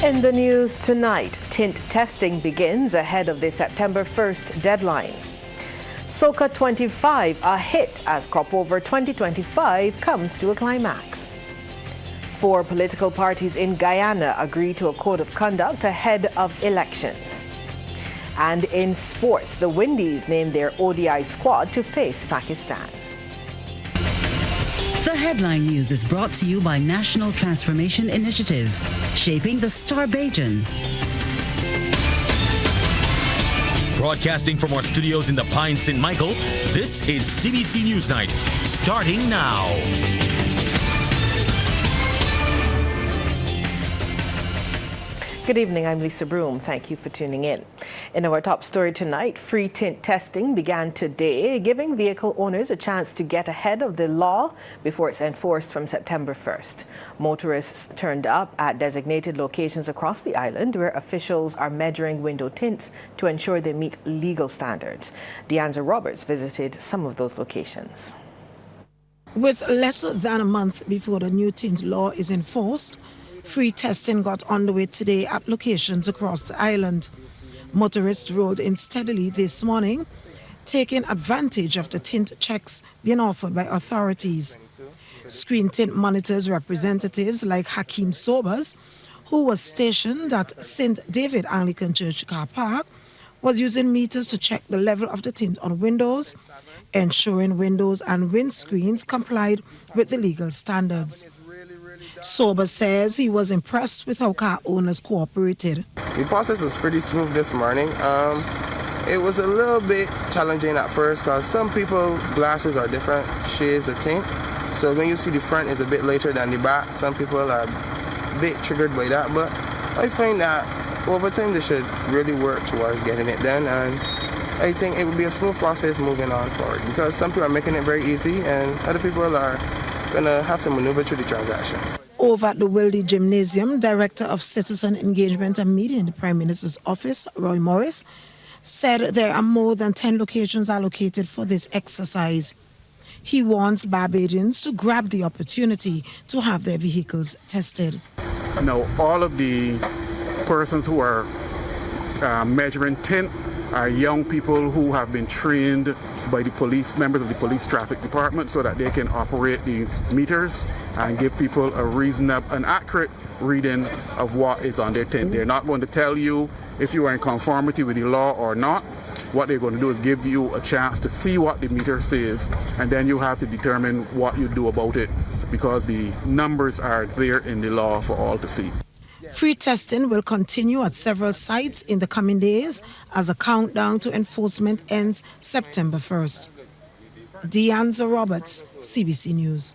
In the news tonight, tint testing begins ahead of the September 1st deadline. Soca 25 a hit as Cropover 2025 comes to a climax. 4 political parties in Guyana agree to a code of conduct ahead of elections. And in sports, the Windies named their ODI squad to face Pakistan. The headline news is brought to you by National Transformation Initiative, shaping the Starbajan. Broadcasting from our studios in the Pine St. Michael, this is CBC NewsNight, starting now. Good evening, I'm Lisa Broom. Thank you for tuning in. In our top story tonight, free tint testing began today, giving vehicle owners a chance to get ahead of the law before it's enforced from September 1st. Motorists turned up at designated locations across the island where officials are measuring window tints to ensure they meet legal standards. Deanza Roberts visited some of those locations. With less than a month before the new tint law is enforced, free testing got underway today at locations across the island. Motorists rolled in steadily this morning, taking advantage of the tint checks being offered by authorities. Screen tint monitors representatives like Hakeem Sobers, who was stationed at St. David Anglican Church car park, was using meters to check the level of the tint on windows, ensuring windows and windscreens complied with the legal standards. Sober says he was impressed with how car owners cooperated. The process was pretty smooth this morning. It was a little bit challenging at first because some people glasses are different shades of tint. So when you see the front is a bit later than the back, some people are a bit triggered by that. But I find that over time they should really work towards getting it done, and I think it would be a smooth process moving on forward because some people are making it very easy and other people are going to have to maneuver through the transaction. Over at the Wildy Gymnasium, Director of Citizen Engagement and Media in the Prime Minister's office, Roy Morris, said there are more than 10 locations allocated for this exercise. He wants Barbadians to grab the opportunity to have their vehicles tested. Now, all of the persons who are measuring tint are young people who have been trained by the police, members of the police traffic department, so that they can operate the meters and give people a reasonable and accurate reading of what is on their tint. They're not going to tell you if you are in conformity with the law or not. What they're going to do is give you a chance to see what the meter says, and then you have to determine what you do about it, because the numbers are there in the law for all to see. Free testing will continue at several sites in the coming days as a countdown to enforcement ends September 1st. Deanza Roberts, CBC News.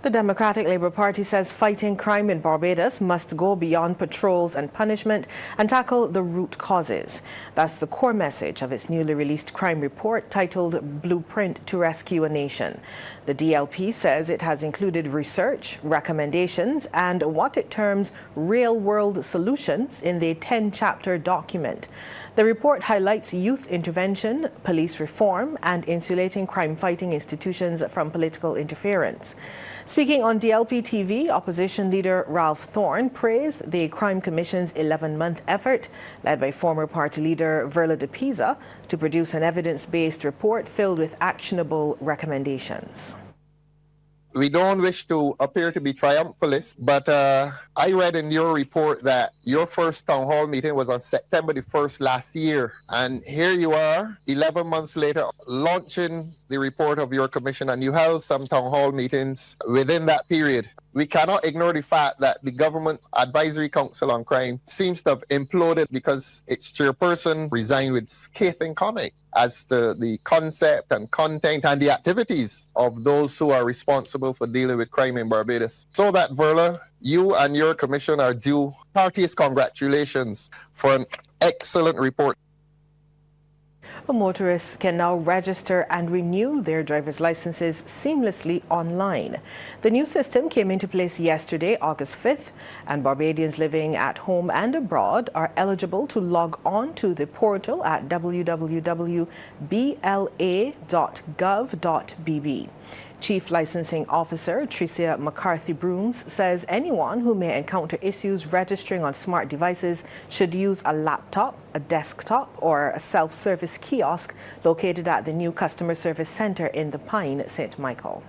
The Democratic Labour Party says fighting crime in Barbados must go beyond patrols and punishment and tackle the root causes. That's the core message of its newly released crime report titled Blueprint to Rescue a Nation. The DLP says it has included research, recommendations, and what it terms real-world solutions in the 10-chapter document. The report highlights youth intervention, police reform, and insulating crime-fighting institutions from political interference. Speaking on DLP TV, opposition leader Ralph Thorne praised the Crime Commission's 11-month effort, led by former party leader Verla de Pisa, to produce an evidence-based report filled with actionable recommendations. We don't wish to appear to be triumphalists, but I read in your report that your first town hall meeting was on September the 1st last year. And here you are, 11 months later, launching the report of your commission, and you held some town hall meetings within that period. We cannot ignore the fact that the Government Advisory Council on Crime seems to have imploded because its chairperson resigned with scathing comment as to the concept and content and the activities of those who are responsible for dealing with crime in Barbados. So that, Verla, you and your commission are due heartiest congratulations for an excellent report. Motorists can now register and renew their driver's licenses seamlessly online. The new system came into place yesterday, August 5th, and Barbadians living at home and abroad are eligible to log on to the portal at www.bla.gov.bb. Chief Licensing Officer Tricia McCarthy-Brooms says anyone who may encounter issues registering on smart devices should use a laptop, a desktop, or a self-service kiosk located at the new Customer Service Center in the Pine, St. Michael.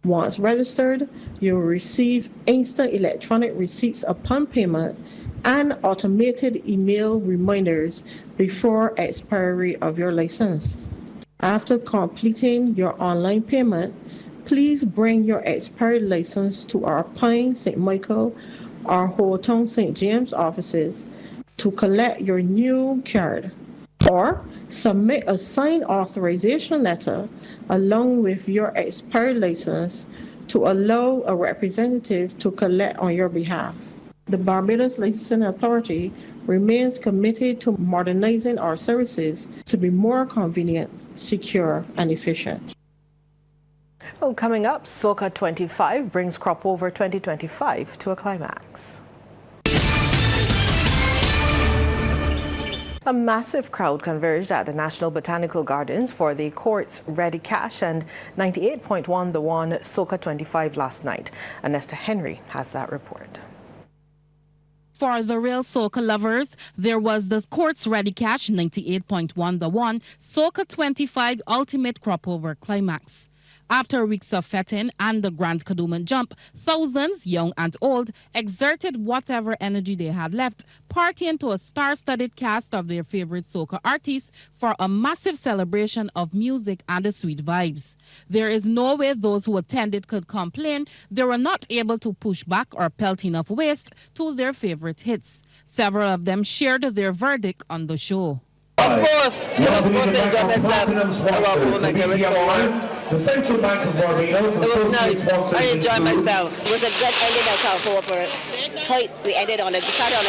Once registered, you will receive instant electronic receipts upon payment and automated email reminders before expiry of your license. After completing your online payment, please bring your expired license to our Pine, St. Michael, or Hotown, St. James offices to collect your new card, or submit a signed authorization letter along with your expired license to allow a representative to collect on your behalf. The Barbados Licensing Authority remains committed to modernizing our services to be more convenient, secure, and efficient. Well, coming up, Soca 25 brings Cropover 2025 to a climax. A massive crowd converged at the National Botanical Gardens for the Courts Ready Cash and 98.1 The One Soca 25 last night. Anesta Henry has that report. For the real soca lovers, there was the Courts Ready Cash 98.1 The One Soca 25 Ultimate Cropover Climax. After weeks of fetting and the Grand Kadooman jump, thousands, young and old, exerted whatever energy they had left, partying to a star-studded cast of their favorite soca artists for a massive celebration of music and the sweet vibes. There is no way those who attended could complain they were not able to push back or pelt enough waste to their favorite hits. Several of them shared their verdict on the show. Of course, I was supposed to enjoy myself. The Central Bank of Barbados. It was nice. I enjoyed myself. It was a good ending of Cropover. We started on a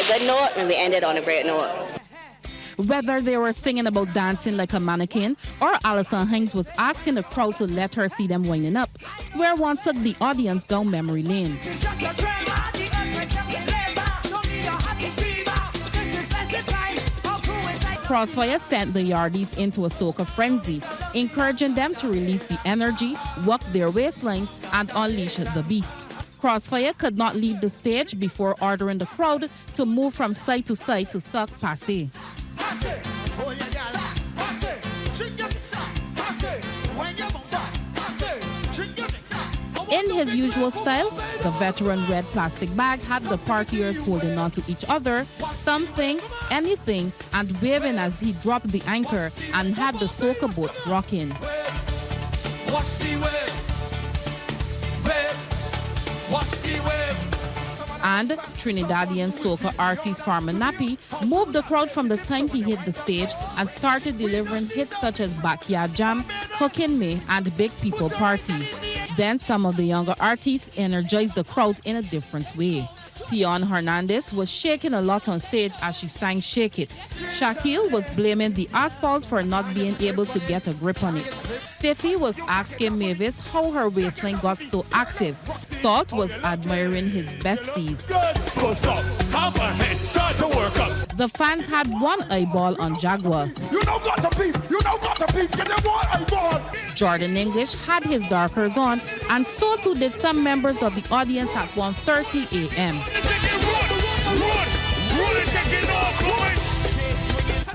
good note and we ended on a great note. Whether they were singing about dancing like a mannequin or Alison Hines was asking the crowd to let her see them winding up, Square One took the audience down memory lane. Crossfire sent the yardies into a soca frenzy, encouraging them to release the energy, work their waistlines, and unleash the beast. Crossfire could not leave the stage before ordering the crowd to move from side to side to suck passe. In his usual style, the veteran red plastic bag had the partiers holding on to each other, something, anything, and waving as he dropped the anchor and had the soca boat rocking. And Trinidadian soca artist Farmer Nappy moved the crowd from the time he hit the stage and started delivering hits such as Backyard Jam, Cookin' Me, and Big People Party. Then some of the younger artists energized the crowd in a different way. Tion Hernandez was shaking a lot on stage as she sang Shake It. Shaquille was blaming the asphalt for not being able to get a grip on it. Stiffy was asking Mavis how her waistline got so active. Salt was admiring his besties. The fans had one eyeball on Jaguar. Jordan English had his darkers on, and so too did some members of the audience at 1:30 a.m.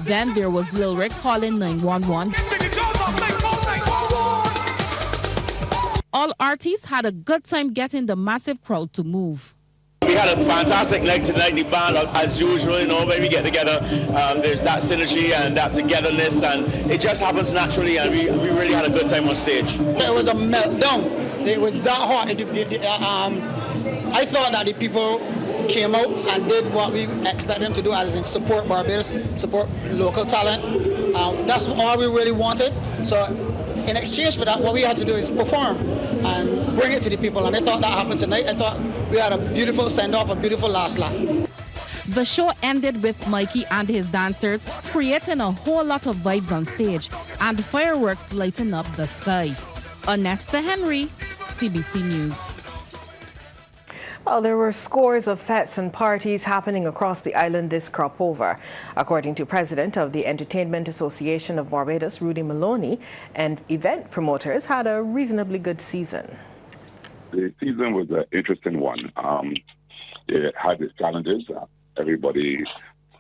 Then there was Lil Rick calling 911. All artists had a good time getting the massive crowd to move. We had a fantastic night tonight. The band, as usual, when we get together, there's that synergy and that togetherness, and it just happens naturally, and we really had a good time on stage. It was a meltdown. It was that hot. I thought that the people came out and did what we expect them to do, as in support Barbados, support local talent. That's all we really wanted. So in exchange for that, what we had to do is perform and bring it to the people, and I thought that happened tonight. I thought we had a beautiful send-off, a beautiful last lap. The show ended with Mikey and his dancers creating a whole lot of vibes on stage and fireworks lighting up the sky. Anesta Henry, CBC News. Well, there were scores of fetes and parties happening across the island this Cropover. According to President of the Entertainment Association of Barbados, Rudy Maloney, and event promoters had a reasonably good season. The season was an interesting one. It had its challenges.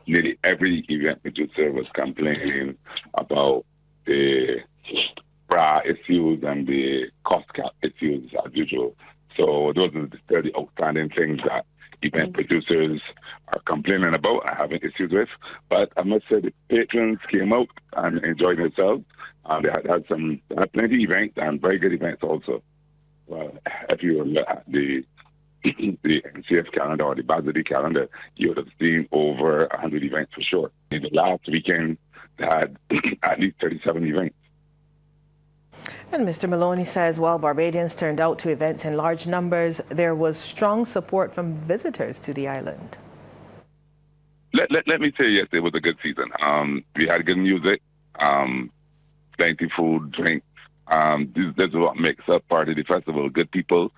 Nearly every event producer was complaining about the bra issues and the cost cap issues as usual. So those are the outstanding things that event producers are complaining about and having issues with. But I must say the patrons came out and enjoyed themselves. They had plenty of events and very good events also. Well, if you look at the NCF calendar or the Barbados calendar, you would have seen over 100 events for sure. In the last weekend, they had at least 37 events. And Mr. Maloney says while Barbadians turned out to events in large numbers, there was strong support from visitors to the island. Let me say, yes, it was a good season. We had good music, plenty food, drink. This is what makes up part of the festival. Good people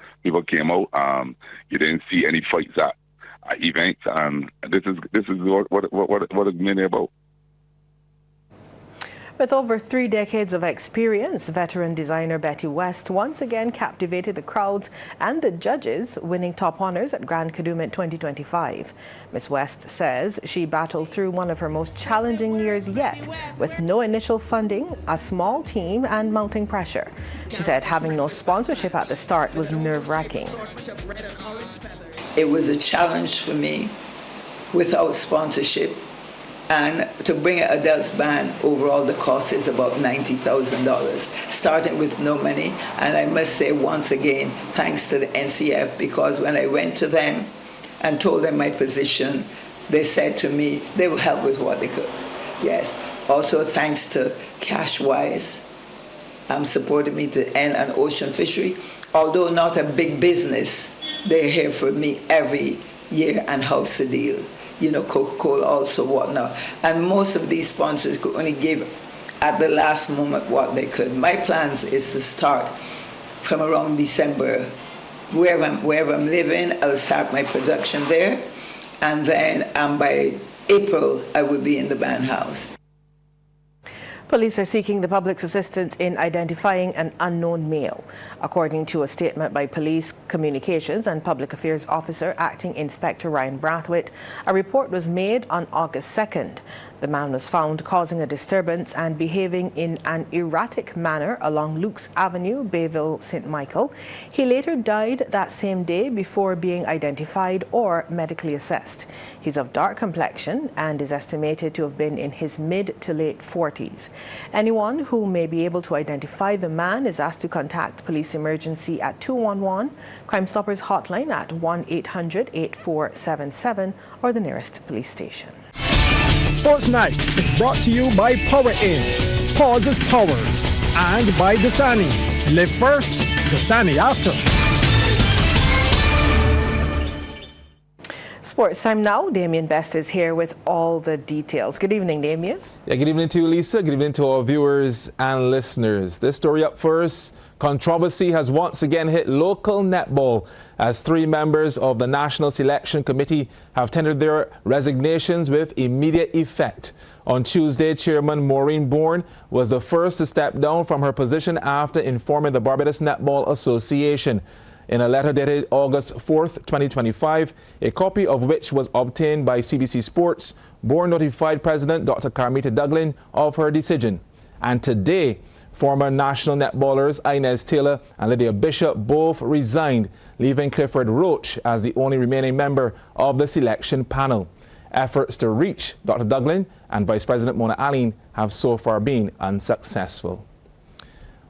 came out. You didn't see any fights at events. This is what it's mainly about. With over 3 decades of experience, veteran designer Betty West once again captivated the crowds and the judges, winning top honors at Grand Prix 2025. Ms. West says she battled through one of her most challenging years yet, with no initial funding, a small team, and mounting pressure. She said having no sponsorship at the start was nerve-wracking. It was a challenge for me without sponsorship. And to bring an adults band, overall the cost is about $90,000, starting with no money. And I must say once again, thanks to the NCF, because when I went to them and told them my position, they said to me they will help with what they could. Yes. Also thanks to Cashwise, supporting me to end an ocean fishery. Although not a big business, they're here for me every year and house a deal. You know, Coca-Cola also, whatnot. And most of these sponsors could only give at the last moment what they could. My plans is to start from around December. Wherever I'm living, I'll start my production there. And then by April, I will be in the band house. Police are seeking the public's assistance in identifying an unknown male. According to a statement by Police Communications and Public Affairs Officer Acting Inspector Ryan Brathwaite, a report was made on August 2nd. The man was found causing a disturbance and behaving in an erratic manner along Luke's Avenue, Bayville, St. Michael. He later died that same day before being identified or medically assessed. He's of dark complexion and is estimated to have been in his mid to late 40s. Anyone who may be able to identify the man is asked to contact police emergency at 211, Crime Stoppers hotline at 1-800-8477 or the nearest police station. Sports Night is brought to you by Power In. Pause is power. And by Dasani. Live first, Dasani after. Sports time now. Damien Best is here with all the details. Good evening, Damien. Yeah, good evening to you, Lisa. Good evening to our viewers and listeners. This story up first. Controversy has once again hit local netball as 3 members of the National Selection Committee have tendered their resignations with immediate effect. On Tuesday, Chairman Maureen Bourne was the first to step down from her position after informing the Barbados Netball Association. In a letter dated August 4th, 2025, a copy of which was obtained by CBC Sports, Bourne notified President Dr. Carmita Duglin of her decision. And today, former national netballers Inez Taylor and Lydia Bishop both resigned, leaving Clifford Roach as the only remaining member of the selection panel. Efforts to reach Dr. Duglin and Vice President Mona Aline have so far been unsuccessful.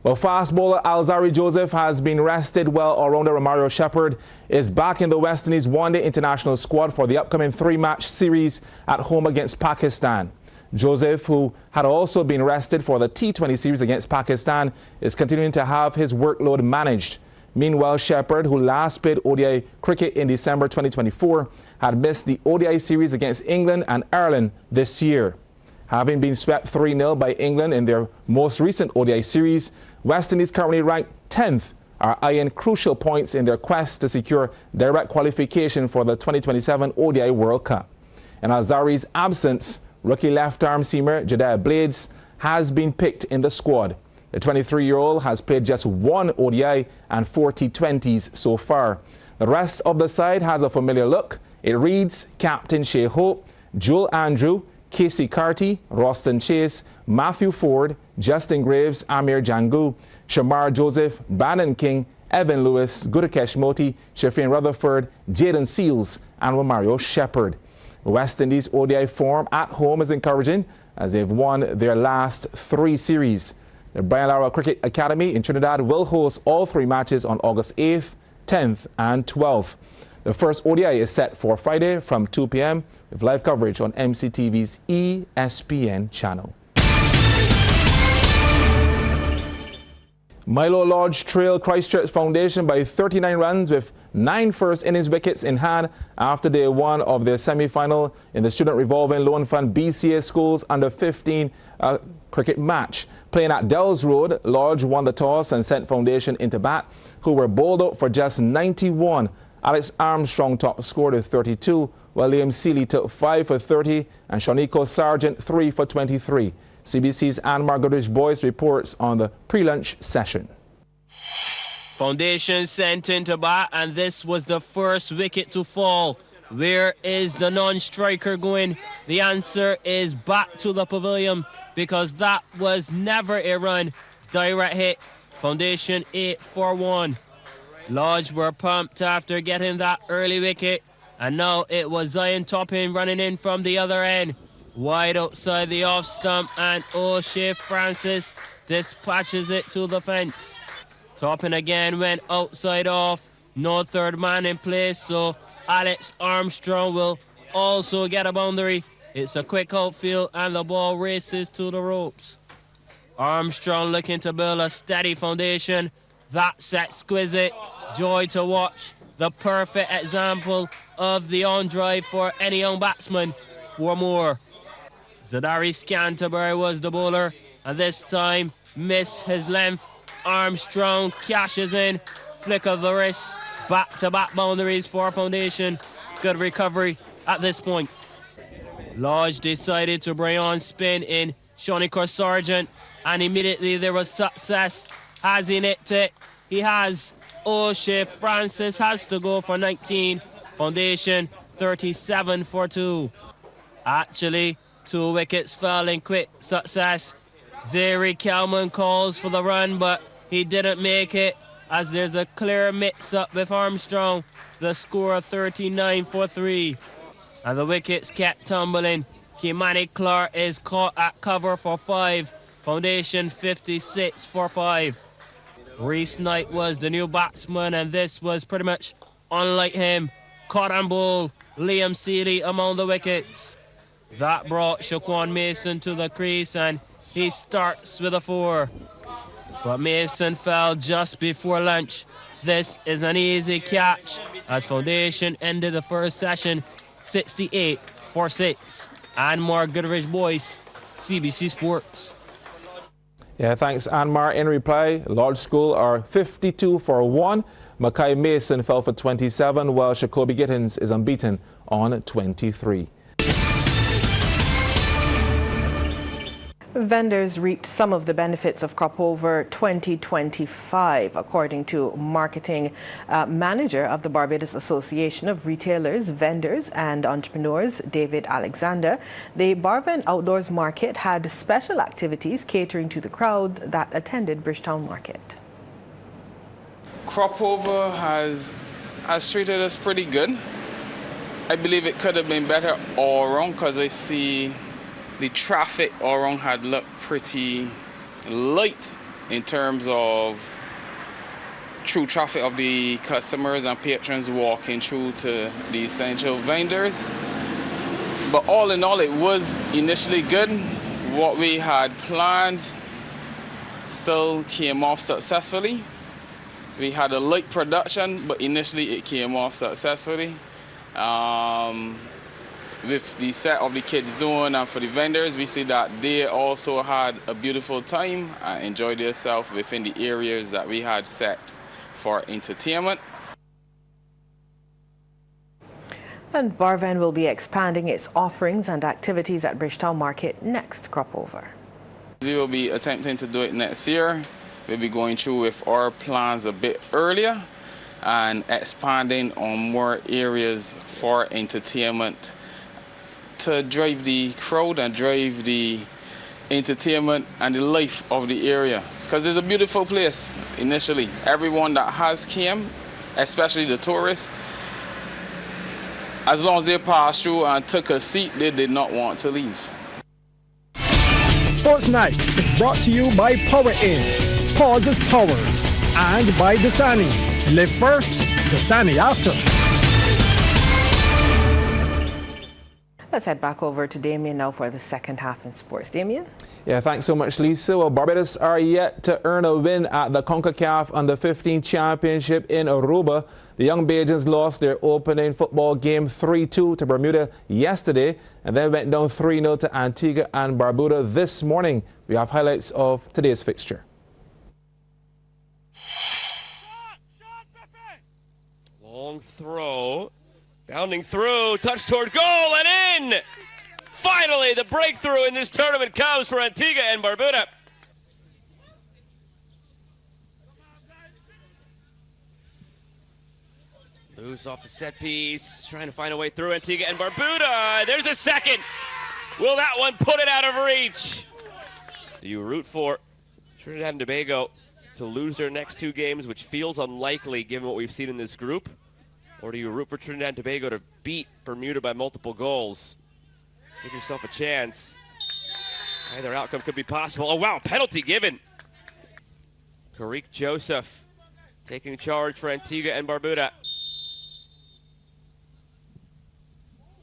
Well, fast bowler Alzari Joseph has been rested while all-rounder Romario Shepherd is back in the West Indies one-day international squad for the upcoming 3-match series at home against Pakistan. Joseph, who had also been rested for the T20 series against Pakistan, is continuing to have his workload managed. Meanwhile, Shepherd, who last played ODI cricket in December 2024, had missed the ODI series against England and Ireland this year. Having been swept 3-0 by England in their most recent ODI series, West Indies currently ranked 10th are eyeing crucial points in their quest to secure direct qualification for the 2027 ODI World Cup. In Alzari's absence, rookie left-arm seamer Jediah Blades has been picked in the squad. The 23-year-old has played just one ODI and 4 T20s so far. The rest of the side has a familiar look. It reads Captain Shea Hope, Joel Andrew, Casey Carty, Roston Chase, Matthew Ford, Justin Graves, Amir Jangu, Shamar Joseph, Bannon King, Evan Lewis, Gudakesh Moti, Shafin Rutherford, Jaden Seals, and Romario Shepherd. West Indies ODI form at home is encouraging as they've won their last 3 series. The Brian Lara Cricket Academy in Trinidad will host all 3 matches on August 8th, 10th, and 12th. The first ODI is set for Friday from 2 p.m. with live coverage on MCTV's ESPN channel. Milo Lodge trailed Christchurch Foundation by 39 runs with 9 first innings wickets in hand after day 1 of their semi-final in the Student Revolving Loan Fund BCA Schools Under 15 cricket match. Playing at Dells Road, Lodge won the toss and sent Foundation into bat, who were bowled out for just 91. Alex Armstrong top scored with 32, while Liam Seeley took 5 for 30 and Shanico Sargent 3 for 23. CBC's Anne Margaret Boyce reports on the pre-lunch session. Foundation sent into bat, and this was the first wicket to fall. Where is the non-striker going? The answer is back to the pavilion, because that was never a run. Direct hit. Foundation 8 for 1. Lodge were pumped after getting that early wicket, and now it was Zion Toppin running in from the other end. Wide outside the off stump, and O'Shea Francis dispatches it to the fence. Toppin again went outside off. No third man in place, so Alex Armstrong will also get a boundary. It's a quick outfield, and the ball races to the ropes. Armstrong looking to build a steady foundation. That's exquisite. Joy to watch. The perfect example of the on-drive for any young batsman. 4 more. Zadari Scanterbury was the bowler, and this time missed his length. Armstrong cashes in. Flick of the wrist. Back-to-back boundaries for Foundation. Good recovery at this point. Lodge decided to bring on spin in Shanico Sargent, and immediately there was success. Has he nicked it? He has. O'Shea Francis has to go for 19. Foundation 37 for 2. Actually, 2 wickets fell in quick success. Zeri Kelman calls for the run, but he didn't make it as there's a clear mix-up with Armstrong. The score 39 for 3. And the wickets kept tumbling. Kimani Clark is caught at cover for 5. Foundation 56 for 5. Reese Knight was the new batsman, and this was pretty much unlike him. Caught and bowled. Liam Seeley among the wickets. That brought Shaquan Mason to the crease, and he starts with a 4. But Mason fell just before lunch. This is an easy catch as Foundation ended the first session 68 for 6. Anmar Goodrich Boyce, CBC Sports. Yeah, thanks, Anmar. In reply, Lodge School are 52 for 1. Mackay Mason fell for 27, while Shakobi Gittins is unbeaten on 23. Vendors reaped some of the benefits of Cropover 2025, according to marketing manager of the Barbados Association of Retailers, Vendors and Entrepreneurs, David Alexander. The Barban Outdoors Market had special activities catering to the crowd that attended Bridgetown Market. Cropover has treated us pretty good. I believe it could have been better all around, because I see the traffic all around had looked pretty light in terms of true traffic of the customers and patrons walking through to the essential vendors. But all in all, it was initially good. What we had planned still came off successfully. We had a light production, but initially it came off successfully. With the set of the kids zone and for the vendors, we see that they also had a beautiful time and enjoyed themselves within the areas that we had set for entertainment. And Barvan will be expanding its offerings and activities at Bridgetown Market next Cropover. We will be attempting to do it next year. We'll be going through with our plans a bit earlier and expanding on more areas for entertainment to drive the crowd and drive the entertainment and the life of the area. Because it's a beautiful place initially. Everyone that has came, especially the tourists, as long as they passed through and took a seat, they did not want to leave. Sports Night is brought to you by Power In. Pause is power. And by Dasani. Live first, Dasani after. Let's head back over to Damien now for the second half in sports. Damien? Yeah, thanks so much, Lisa. Well, Barbados are yet to earn a win at the CONCACAF Under-15 Championship in Aruba. The young Bajans lost their opening football game 3-2 to Bermuda yesterday and then went down 3-0 to Antigua and Barbuda this morning. We have highlights of today's fixture. Long throw, bounding through, touch toward goal and in! Finally, the breakthrough in this tournament comes for Antigua and Barbuda. Loose off the set piece, trying to find a way through Antigua and Barbuda. There's a second. Will that one put it out of reach? Do you root for Trinidad and Tobago to lose their next two games, which feels unlikely given what we've seen in this group? Or do you root for Trinidad and Tobago to beat Bermuda by multiple goals? Give yourself a chance. Either outcome could be possible. Oh, wow, penalty given. Karik Joseph taking charge for Antigua and Barbuda.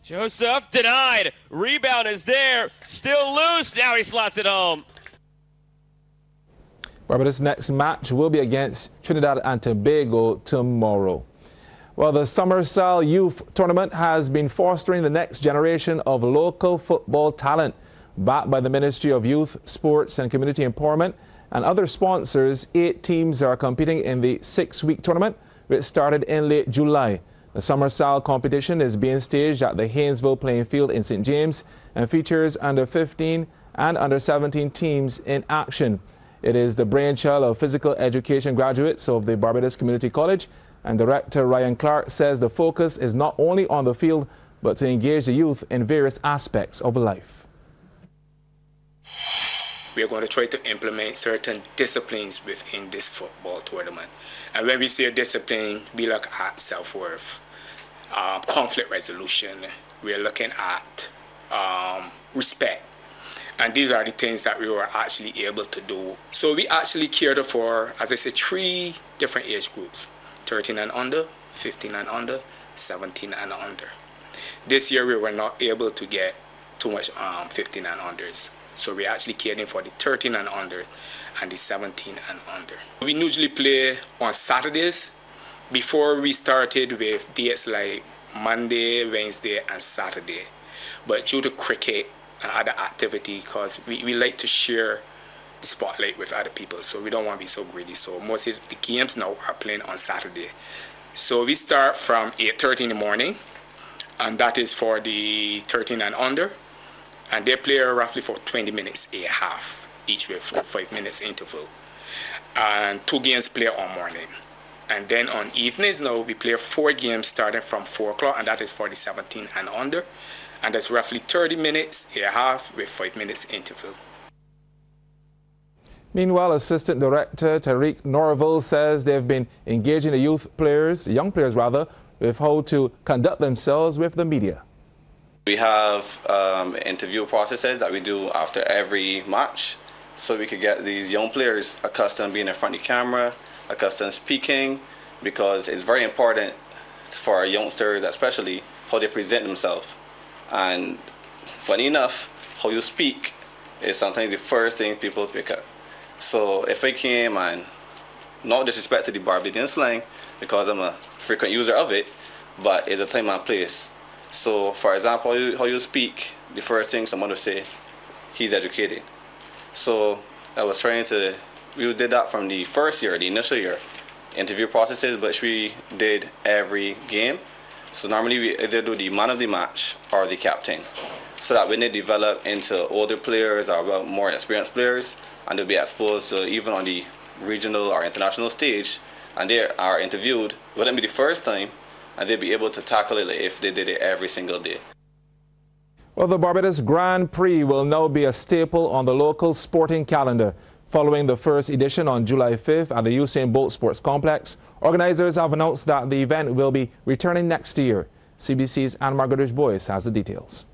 Joseph denied. Rebound is there. Still loose. Now he slots it home. Barbados' next match will be against Trinidad and Tobago tomorrow. Well, the Summer Style Youth Tournament has been fostering the next generation of local football talent. Backed by the Ministry of Youth, Sports and Community Empowerment and other sponsors, 8 teams are competing in the 6-week tournament, which started in late July. The Summer Style competition is being staged at the Haynesville Playing Field in St. James and features under-15 and under-17 teams in action. It is the brainchild of physical education graduates of the Barbados Community College, and Director Ryan Clark says the focus is not only on the field, but to engage the youth in various aspects of life. We are going to try to implement certain disciplines within this football tournament. And when we say discipline, we look at self-worth, conflict resolution, we are looking at respect. And these are the things that we were actually able to do. So we actually catered for, as I said, 3 different age groups: 13 and under, 15 and under, 17 and under. This year we were not able to get too much 15 and unders. So we're actually catering for the 13 and under and the 17 and under. We usually play on Saturdays. Before we started with dates like Monday, Wednesday, and Saturday. But due to cricket and other activity, because we like to share the spotlight with other people, so we don't want to be so greedy. So most of the games now are playing on Saturday. So we start from 8:30 in the morning, and that is for the 13 and under. And they play roughly for 20 minutes a half, each with 5 minutes interval. And 2 games play on morning. And then on evenings now, we play 4 games starting from 4 o'clock, and that is for the 17 and under. And that's roughly 30 minutes a half with 5 minutes interval. Meanwhile, Assistant Director Tariq Norville says they've been engaging the young players, with how to conduct themselves with the media. We have interview processes that we do after every match, so we could get these young players accustomed being in front of the camera, accustomed speaking, because it's very important for our youngsters, especially how they present themselves. And funny enough, how you speak is sometimes the first thing people pick up. So if I came and not disrespect to the Barbadian slang, because I'm a frequent user of it, but it's a time and place. So, for example, how you speak, the first thing someone would say, he's educated. So I was we did that from the first year, the initial year, interview processes, which we did every game. So normally we either do the man of the match or the captain, so that when they develop into older players or more experienced players, and they'll be exposed to even on the regional or international stage, and they are interviewed, it wouldn't be the first time, and they'll be able to tackle it if they did it every single day. Well, the Barbados Grand Prix will now be a staple on the local sporting calendar. Following the first edition on July 5th at the Usain Bolt Sports Complex, organizers have announced that the event will be returning next year. CBC's Anne-Margaret Goodrich-Boyce has the details.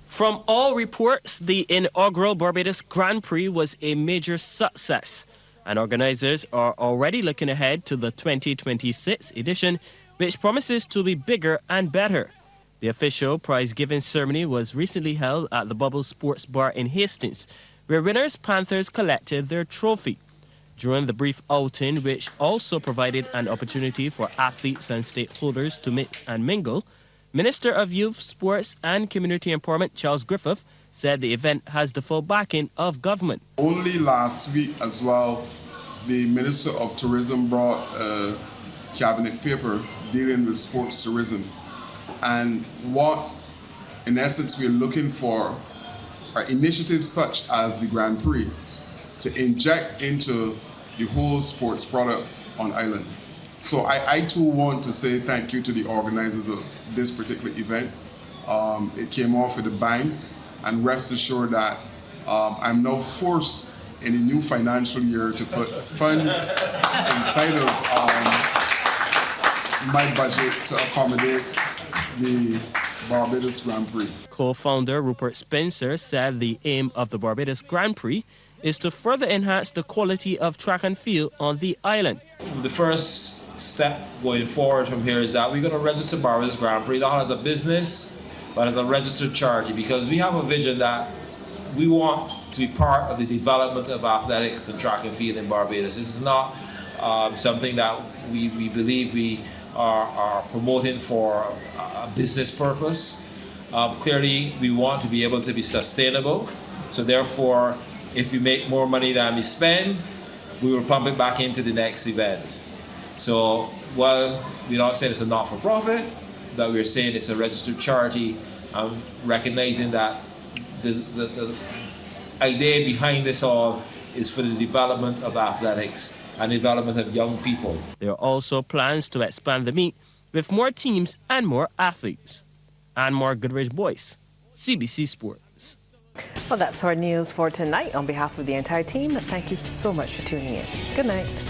From all reports, the inaugural Barbados Grand Prix was a major success, and organizers are already looking ahead to the 2026 edition, which promises to be bigger and better. The official prize-giving ceremony was recently held at the Bubble Sports Bar in Hastings, where winners Panthers collected their trophy. During the brief outing, which also provided an opportunity for athletes and stakeholders to mix and mingle, Minister of Youth, Sports and Community Empowerment Charles Griffith said the event has the full backing of government. Only last week as well, the Minister of Tourism brought a cabinet paper dealing with sports tourism. And what, in essence, we're looking for are initiatives such as the Grand Prix to inject into the whole sports product on island. So I too want to say thank you to the organizers of this particular event. It came off with a bang, and rest assured that I'm now forced in the new financial year to put funds inside of my budget to accommodate the Barbados Grand Prix. Co-founder Rupert Spencer said the aim of the Barbados Grand Prix is to further enhance the quality of track and field on the island. The first step going forward from here is that we're going to register Barbados Grand Prix not as a business, but as a registered charity, because we have a vision that we want to be part of the development of athletics and track and field in Barbados. This is not something that we believe we are promoting for a business purpose. Clearly, we want to be able to be sustainable. So therefore, if we make more money than we spend, we will pump it back into the next event. So while we're not saying it's a not-for-profit, that we're saying it's a registered charity, and recognizing that the idea behind this all is for the development of athletics and development of young people. There are also plans to expand the meet with more teams and more athletes. Anne-Margaret Goodrich-Boyce, CBC Sports. Well, that's our news for tonight. On behalf of the entire team, thank you so much for tuning in. Good night.